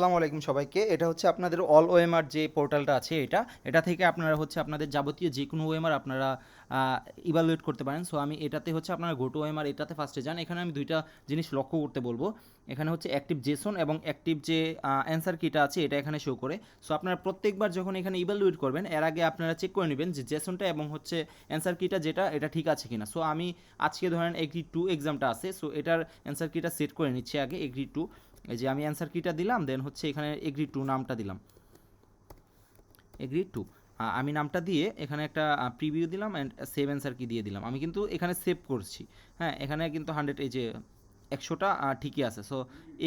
আসসালামু আলাইকুম সবাইকে। এটা হচ্ছে আপনাদের অল ওএমআর যে পোর্টালটা আছে এটা থেকে আপনারা হচ্ছে আপনাদের যাবতীয় যে কোনো ওএমআর আপনারা ইভালুয়েট করতে পারেন। সো আমি এটাতে হচ্ছে আপনারা গো টু ওএমআর এটাতে ফার্স্টে যান। এখানে আমি দুইটা জিনিস লক্ষ্য করতে বলবো। এখানে হচ্ছে অ্যাক্টিভ জেসন এবং অ্যাক্টিভ যে অ্যান্সার কিটা আছে এটা এখানে শো করে। সো আপনারা প্রত্যেকবার যখন এখানে ইভালুয়েট করবেন এর আগে আপনারা চেক করে নেবেন যে জেসনটা এবং হচ্ছে অ্যান্সার কিটা যেটা এটা ঠিক আছে কিনা। সো আমি আজকে ধরেন এগ্রি টু এক্সামটা আছে, সো এটার অ্যান্সার কিটা সেট করে নিচ্ছি আগে এগ্রি টু। এই যে আমি অ্যান্সার কিটা দিলাম, দেন হচ্ছে এখানে এগ্রি টু নামটা দিলাম, এগ্রি টু আমি নামটা দিয়ে এখানে একটা প্রিভিউ দিলাম অ্যান্ড সেভ অ্যান্সার কি দিয়ে দিলাম। আমি কিন্তু এখানে সেভ করছি, হ্যাঁ এখানে কিন্তু 100 এই যে 100টা ঠিকই আছে। সো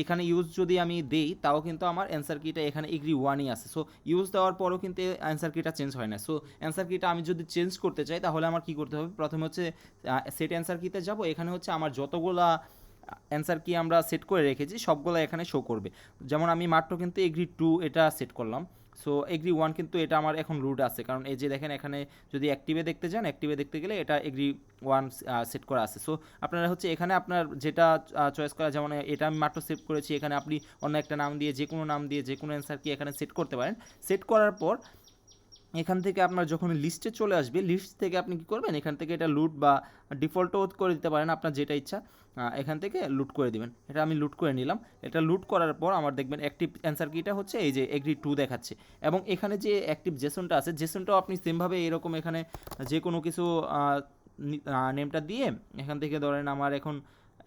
এখানে ইউজ যদি আমি দেই তাও কিন্তু আমার অ্যান্সার কিটা এখানে এগ্রি ওয়ানই আছে। সো ইউজ দেওয়ার পরও কিন্তু অ্যান্সার কিটা চেঞ্জ হয় না। সো অ্যান্সার কিটা আমি যদি চেঞ্জ করতে চাই তাহলে আমার কী করতে হবে, প্রথমে হচ্ছে সেট অ্যান্সার কিতে যাব। এখানে হচ্ছে আমার যতগুলা অ্যান্সার কি আমরা সেট করে রেখেছি সবগুলো এখানে শো করবে। যেমন আমি মাত্র কিন্তু এগ্রি টু এটা সেট করলাম। সো এগ্রি ওয়ান কিন্তু এটা আমার এখন রুট আছে, কারণ এই যে দেখেন এখানে যদি অ্যাক্টিভে দেখতে যান, অ্যাক্টিভে দেখতে গেলে এটা এগ্রি ওয়ান সেট করা আছে। সো আপনারা হচ্ছে এখানে আপনার যেটা চয়েস করা, যেমন এটা আমি মাত্র সেট করেছি, এখানে আপনি অন্য একটা নাম দিয়ে যে কোনো নাম দিয়ে যে কোনো অ্যান্সার কি এখানে সেট করতে পারেন। সেট করার পর এখান থেকে আপনার যখন লিস্টে চলে আসবে, লিস্ট থেকে আপনি কী করবেন, এখান থেকে এটা লুট বা ডিফল্টও করে দিতে পারেন, আপনার যেটা ইচ্ছা এখান থেকে লুট করে দিবেন। এটা আমি লুট করে নিলাম। এটা লুট করার পর আমার দেখবেন অ্যাক্টিভ অ্যান্সার কিটা হচ্ছে এই যে এগ্রি টু দেখাচ্ছে, এবং এখানে যে অ্যাক্টিভ জেসনটা আছে জেসনটাও আপনি সেমভাবে এরকম এখানে যে কোনো কিছু নেমটা দিয়ে এখান থেকে ধরেন আমার এখন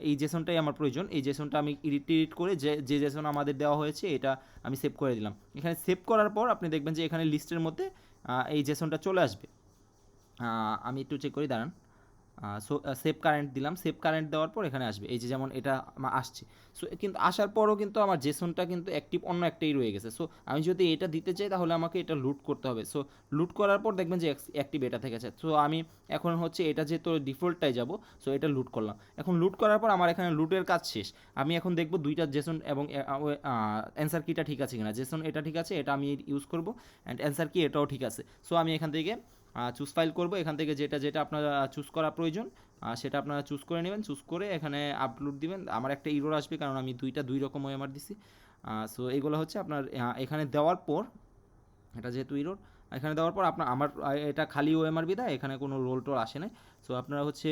এই জেসনটাই আমার প্রয়োজন, এই জেসনটা আমি এডিট করে যে যে জেসন আমাদের দেওয়া হয়েছে এটা আমি সেভ করে দিলাম। এখানে সেভ করার পর আপনি দেখবেন যে এখানে লিস্টের মধ্যে এই জেসনটা চলে আসবে। আমি একটু চেক করি, দাঁড়ান। সো সেভ কারেন্ট দিলাম, সেভ কারেন্ট দেওয়ার পর এখানে আসবে এই যে যেমন এটা আমার আসছে। সো কিন্তু আসার পরও কিন্তু আমার জেসনটা কিন্তু অ্যাক্টিভ অন্য একটাই রয়ে গেছে। সো আমি যদি এটা দিতে চাই তাহলে আমাকে এটা লুট করতে হবে। সো লুট করার পর দেখবেন যে অ্যাক্টিভ এটা থেকে আছে। সো আমি এখন হচ্ছে এটা যেহেতু ডিফল্টটাই যাব, সো এটা লুট করলাম। এখন লুট করার পর আমার এখানে লুটের কাজ শেষ। আমি এখন দেখব দুইটা জেসন এবং অ্যান্সার কিটা ঠিক আছে কিনা। জেসন এটা ঠিক আছে, এটা আমি ইউজ করব, অ্যান্ড অ্যান্সার কি এটাও ঠিক আছে। সো আমি এখান থেকে চুজ ফাইল করব, এখান থেকে যেটা যেটা আপনার চুজ করা প্রয়োজন সেটা আপনারা চুজ করে নেবেন। চুজ করে এখানে আপলোড দিবেন। আমার একটা ইরোর আসবে কারণ আমি দুই রকম ওএমআর দিছি। সো এগুলো হচ্ছে আপনার এখানে দেওয়ার পর, এটা যেহেতু ইরোর, এখানে দেওয়ার পর আপনার আমার এটা খালি ওএমআর বিদায় এখানে কোনো রোল টোল আসে নাই। সো আপনারা হচ্ছে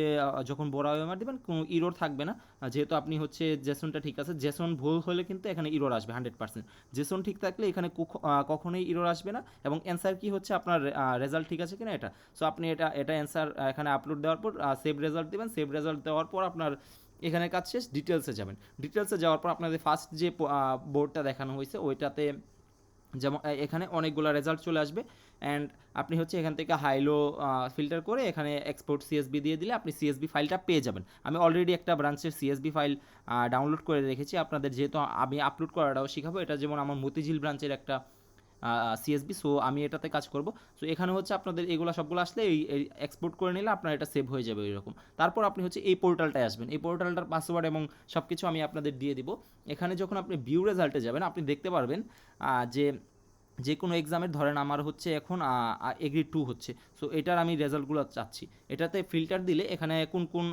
যখন বড় ওএমআর দেবেন কোনো ইরোর থাকবে না, যেহেতু আপনি হচ্ছে জেসনটা ঠিক আছে। জেসন ভুল হলে কিন্তু এখানে ইরোর আসবে 100%। জেসন ঠিক থাকলে এখানে কখনোই ইরোর আসবে না, এবং অ্যান্সার কি হচ্ছে আপনার রেজাল্ট ঠিক আছে কিনা এটা। সো আপনি এটা অ্যান্সার এখানে আপলোড দেওয়ার পর সেভ রেজাল্ট দেবেন। সেভ রেজাল্ট দেওয়ার পর আপনার এখানে কাজ শেষ, ডিটেলসে যাবেন। ডিটেলসে যাওয়ার পর আপনাদের ফার্স্ট যে বোর্ডটা দেখানো হয়েছে ওইটাতে যেমন এখানে অনেকগুলো রেজাল্ট চলে আসবে, অ্যান্ড আপনি হচ্ছে এখান থেকে হাইলো ফিল্টার করে এখানে এক্সপোর্ট সিএসবি দিয়ে দিলে আপনি সিএসবি ফাইলটা পেয়ে যাবেন। আমি অলরেডি একটা ব্রাঞ্চের সিএসবি ফাইল ডাউনলোড করে রেখেছি, আপনাদের যেহেতু আমি আপলোড করাটাও শেখাবো। এটা যেমন আমার মতিঝিল ব্রাঞ্চের একটা সিএসবি, সো আমি এটাতে কাজ করব। সো এখানে হচ্ছে আপনাদের এগুলো সবগুলো আসলে এই এক্সপোর্ট করে নিলে আপনার এটা সেভ হয়ে যাবে এরকম। তারপর আপনি হচ্ছে এই পোর্টালটায় আসবেন, এই পোর্টালটার পাসওয়ার্ড এবং সব কিছু আমি আপনাদের দিয়ে দিব। এখানে যখন আপনি ভিউ রেজাল্টে যাবেন আপনি দেখতে পারবেন যে যে কোনো এক্সামের ধরেন আমার হচ্ছে এখন এগ্রি টু হচ্ছে। সো এটার আমি রেজাল্টগুলো চাচ্ছি। এটাতে ফিল্টার দিলে এখানে কোন কোন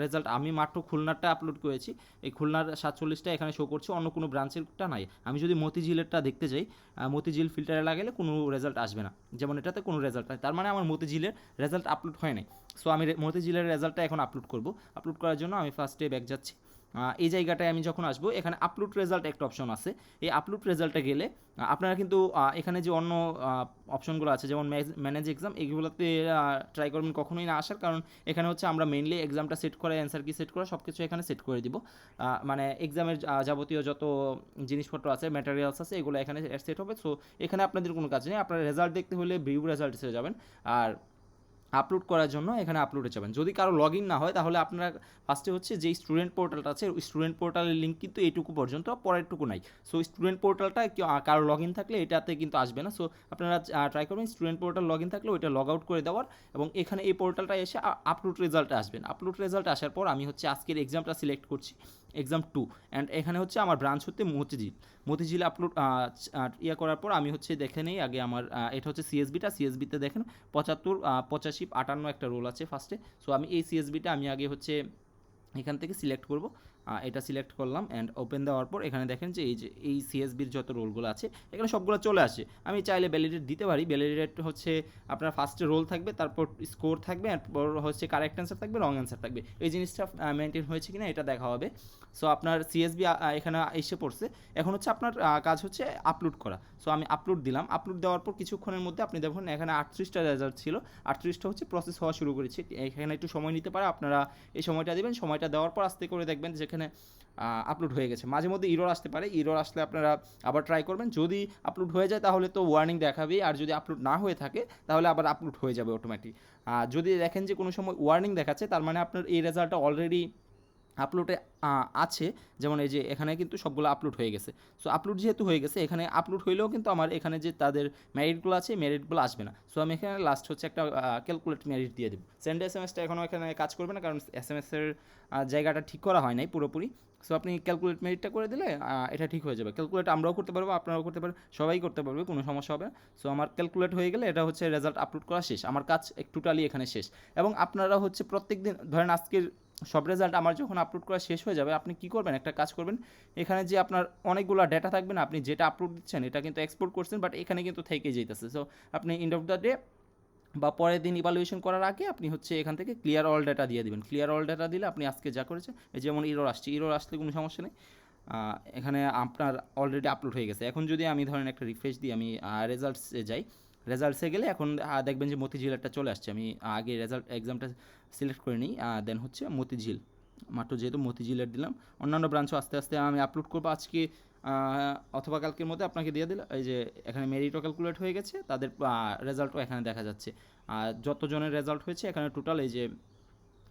রেজাল্ট, আমি মাত্র খুলনারটা আপলোড করেছি, এই খুলনার 47টা এখানে শো করছে, অন্য কোনো ব্রাঞ্চেরটা নাই। আমি যদি মতিঝিলেরটা দেখতে যাই, মতিঝিল ফিল্টারে লাগালে কোনো রেজাল্ট আসবে না, যেমন এটাতে কোনো রেজাল্ট নাই, তার মানে আমার মতিঝিলের রেজাল্ট আপলোড হয় নাই। সো আমি মতিঝিলের রেজাল্টটা এখন আপলোড করব। আপলোড করার জন্য আমি ফার্স্টে ব্যাক যাচ্ছি। এই জায়গাটায় আমি যখন আসবো এখানে আপলোড রেজাল্ট একটা অপশন আছে। এই আপলোড রেজাল্টে গেলে আপনারা কিন্তু এখানে যে অন্য অপশনগুলো আছে যেমন ম্যানেজ এক্সাম, এগুলোতে ট্রাই করবেন কখনোই না আসার, কারণ এখানে হচ্ছে আমরা মেইনলি এক্সামটা সেট করে অ্যান্সার কি সেট করে সব কিছু এখানে সেট করে দিব। মানে এক্সামের যাবতীয় যত জিনিসপত্র আছে, ম্যাটেরিয়ালস আছে, এগুলো এখানে সেট হবে। সো এখানে আপনাদের কোনো কাজ নেই, আপনারা রেজাল্ট দেখতে হলে ভিউ রেজাল্ট এসে যাবেন, আর আপলোড করার জন্য এখানে আপলোডে যাবেন। যদি কারো লগ ইন না হয় তাহলে আপনারা ফার্স্টে হচ্ছে যে স্টুডেন্ট পোর্টালটা আছে ওই স্টুডেন্ট পোর্টালের লিঙ্ক কিন্তু এইটুকু পর্যন্ত, পরেরটুকু নাই। সো স্টুডেন্ট পোর্টালটা কারো লগ ইন থাকলে এটাতে কিন্তু আসবে না। সো আপনারা ট্রাই করবেন স্টুডেন্ট পোর্টাল লগ ইন থাকলে ওইটা লগ আউট করে দেওয়ার, এবং এখানে এই পোর্টালটা এসে আপলোড রেজাল্টে আসবেন। আপলোড রেজাল্ট আসার পর আমি হচ্ছে আজকের এক্সামটা সিলেক্ট করছি, এক্সাম টু, অ্যান্ড এখানে হচ্ছে আমার ব্রাঞ্চ হচ্ছে মতিঝিল আপলোড করার পর আমি হচ্ছে দেখে নেই আগে আমার এটা হচ্ছে সিএসবিতে দেখেন 75 85 58 একটা রোল আছে ফার্স্টে। সো আমি এই সিএসবিটা আমি আগে হচ্ছে এখান থেকে সিলেক্ট করব। এটা সিলেক্ট করলাম অ্যান্ড ওপেন দেওয়ার পর এখানে দেখেন যে এই সিএসবির যত রোলগুলো আছে এখানে সবগুলো চলে আসে। আমি চাইলে ভ্যালিডেট দিতে পারি। ভ্যালিডেট হচ্ছে আপনার ফার্স্টে রোল থাকবে, তারপর স্কোর থাকবে, এরপর হচ্ছে কারেক্ট অ্যান্সার থাকবে, রং অ্যান্সার থাকবে। এই জিনিসটা মেনটেন হয়েছে কিনা এটা দেখা হবে। সো আপনার সিএসবি এখানে এসে পড়ছে। এখন হচ্ছে আপনার কাজ হচ্ছে আপলোড করা। সো আমি আপলোড দিলাম। আপলোড দেওয়ার পর কিছুক্ষণের মধ্যে আপনি দেখুন এখানে 38টা রেজাল্ট ছিল, 38টা হচ্ছে প্রসেস হওয়া শুরু করেছে। এখানে একটু সময় নিতে পারে, আপনারা এই সময়টা দেবেন। সময়টা দেওয়ার পর আস্তে করে দেখবেন যেখানে আপলোড হয়ে গেছে। মাঝে মধ্যে ইরর আসতে পারে, ইরর আসলে আপনারা আবার ট্রাই করবেন। যদি আপলোড হয়ে যায় তাহলে তো ওয়ার্নিং দেখাবেই, আর যদি আপলোড না হয়ে থাকে তাহলে আবার আপলোড হয়ে যাবে অটোমেটিক। যদি দেখেন যে কোনো সময় ওয়ার্নিং দেখাচ্ছে, তার মানে আপনার এই রেজাল্টটা অলরেডি আপলোডে আছে। যেমন এই যে এখানে কিন্তু সবগুলো আপলোড হয়ে গেছে। সো আপলোড যেহেতু হয়ে গেছে, এখানে আপলোড হইলেও কিন্তু আমার এখানে যে তাদের মেরিটগুলো আছে মেরিটগুলো আসবে না। সো আমি এখানে লাস্ট হচ্ছে একটা ক্যালকুলেট মেরিট দিয়ে দেবো। সেন্ড এসএমএসটা এখনও এখানে কাজ করবে না, কারণ এসএমএসের জায়গাটা ঠিক করা হয় নাই পুরোপুরি। সো আপনি ক্যালকুলেট মেরিটটা করে দিলে এটা ঠিক হয়ে যাবে। ক্যালকুলেট আমরাও করতে পারবো, আপনারাও করতে পারবেন, সবাই করতে পারবে, কোনো সমস্যা হবে না। সো আমার ক্যালকুলেট হয়ে গেলে এটা হচ্ছে রেজাল্ট আপলোড করা শেষ, আমার কাজ টোটালি এখানে শেষ। এবং আপনারা হচ্ছে প্রত্যেক দিন ধরেন আজকের সব রেজাল্ট আমার যখন আপলোড করা শেষ হয়ে যাবে, আপনি কী করবেন, একটা কাজ করবেন। এখানে যে আপনার অনেকগুলো ডেটা থাকবে না, আপনি যেটা আপলোড দিচ্ছেন এটা কিন্তু এক্সপোর্ট করছেন, বাট এখানে কিন্তু থেকে যেতেছে। সো আপনি এন্ড অফ দ্য ডে বা পরের দিন ইভালুয়েশন করার আগে আপনি হচ্ছে এখান থেকে ক্লিয়ার অল ডাটা দিয়ে দিবেন। ক্লিয়ার অল ডাটা দিলে আপনি আজকে যা করেছেন, যেমন ইরর আসছে, ইরর আসলে কোনো সমস্যা নেই, এখানে আপনার অলরেডি আপলোড হয়ে গেছে। এখন যদি আমি ধরেন একটা রিফ্রেশ দিই, আমি রেজাল্টসে যাই, রেজাল্টসে গেলে এখন দেখবেন যে মতিঝিলেরটা চলে আসছে। আমি আগে রেজাল্ট এক্সামটা সিলেক্ট করে নিই, দেন হচ্ছে মতিঝিল, মাত্র যেহেতু মতিঝিলের দিলাম। অন্যান্য ব্রাঞ্চও আস্তে আস্তে আমি আপলোড করবো আজকে অথবা কালকের মধ্যে আপনাকে দিয়ে দিল। এই যে এখানে মেরিটও ক্যালকুলেট হয়ে গেছে, তাদের রেজাল্টও এখানে দেখা যাচ্ছে। আর যতজনের রেজাল্ট হয়েছে এখানে টোটাল এই যে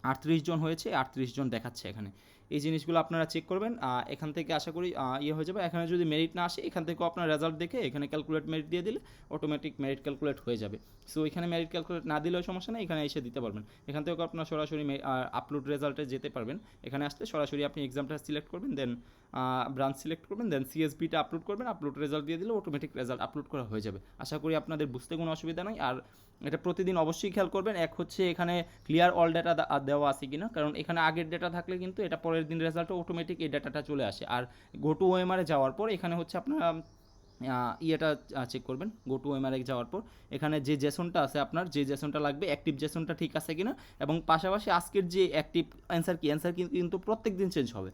38 জন হয়েছে, 38 জন দেখাচ্ছে এখানে। এই জিনিসগুলো আপনারা চেক করবেন, এখান থেকে আশা করি ইয়ে হয়ে যাবে। এখানে যদি মেরিট না আসে, এখান থেকেও আপনার রেজাল্ট দেখে এখানে ক্যালকুলেট মেরিট দিয়ে দিলে অটোমেটিক মেরিট ক্যালকুলেট হয়ে যাবে। সো এখানে মেরিট ক্যালকুলেট না দিলেও সমস্যা নেই, এখানে এসে দিতে পারবেন। এখান থেকেও আপনার সরাসরি আপলোড রেজাল্টে যেতে পারবেন। এখানে আসলে সরাসরি আপনি এক্সামটা সিলেক্ট করবেন, দেন ব্রাঞ্চ সিলেক্ট করবেন, দেন সিএসবিটা আপলোড করবেন, আপলোড রেজাল্ট দিয়ে দিলে অটোমেটিক রেজাল্ট আপলোড করা হয়ে যাবে। আশা করি আপনাদের বুঝতে কোনো অসুবিধা নেই। আর এটা প্রতিদিন অবশ্যই খেয়াল করবেন, এক হচ্ছে এখানে ক্লিয়ার অল ডাটা দেওয়া আছে কিনা, কারণ এখানে আগের ডেটা থাকলে কিন্তু এটা পরের দিন রেজাল্টে অটোমেটিক এই ডাটাটা চলে আসে। আর গো টু ওএমআরে যাওয়ার পর এখানে হচ্ছে আপনারা ইয়েটা চেক করবেন। গো টু ওএমআরে যাওয়ার পর এখানে যে জেসনটা আছে, আপনার যে জেসনটা লাগবে অ্যাক্টিভ জেসনটা ঠিক আছে কিনা, এবং পাশাপাশি আজকের যে অ্যাক্টিভ অ্যান্সার কি, অ্যান্সার কিন্তু প্রত্যেক দিন চেঞ্জ হবে।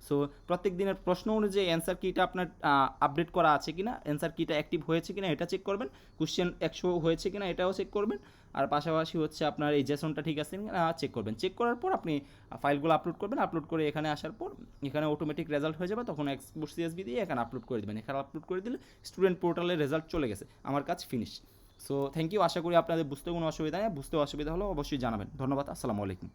সো প্রত্যেক দিনের প্রশ্ন অনুযায়ী অ্যান্সার কিটা আপনার আপডেট করা আছে কিনা, অ্যান্সার কিটা অ্যাক্টিভ হয়েছে কিনা এটা চেক করবেন, কোশ্চেন 100 হয়েছে কিনা এটাও চেক করবেন। আর পাশাপাশি হচ্ছে আপনার এই জেসনটা ঠিক আছে কিনা চেক করবেন। চেক করার পর আপনি ফাইলগুলো আপলোড করবেন। আপলোড করে এখানে আসার পর এখানে অটোমেটিক রেজাল্ট হয়ে যাবে, তখন এক্সপোর্ট সিএসবি দিয়ে এখানে আপলোড করে দেবেন। এখানে আপলোড করে দিলে স্টুডেন্ট পোর্টালের রেজাল্ট চলে গেছে, আমার কাজ ফিনিশ। So thank you. আশা করি আপনাদের বুঝতে কোনো অসুবিধা নেই, বুঝতে অসুবিধা হলেও অবশ্যই জানাবেন। ধন্যবাদ, আসসালামু আলাইকুম।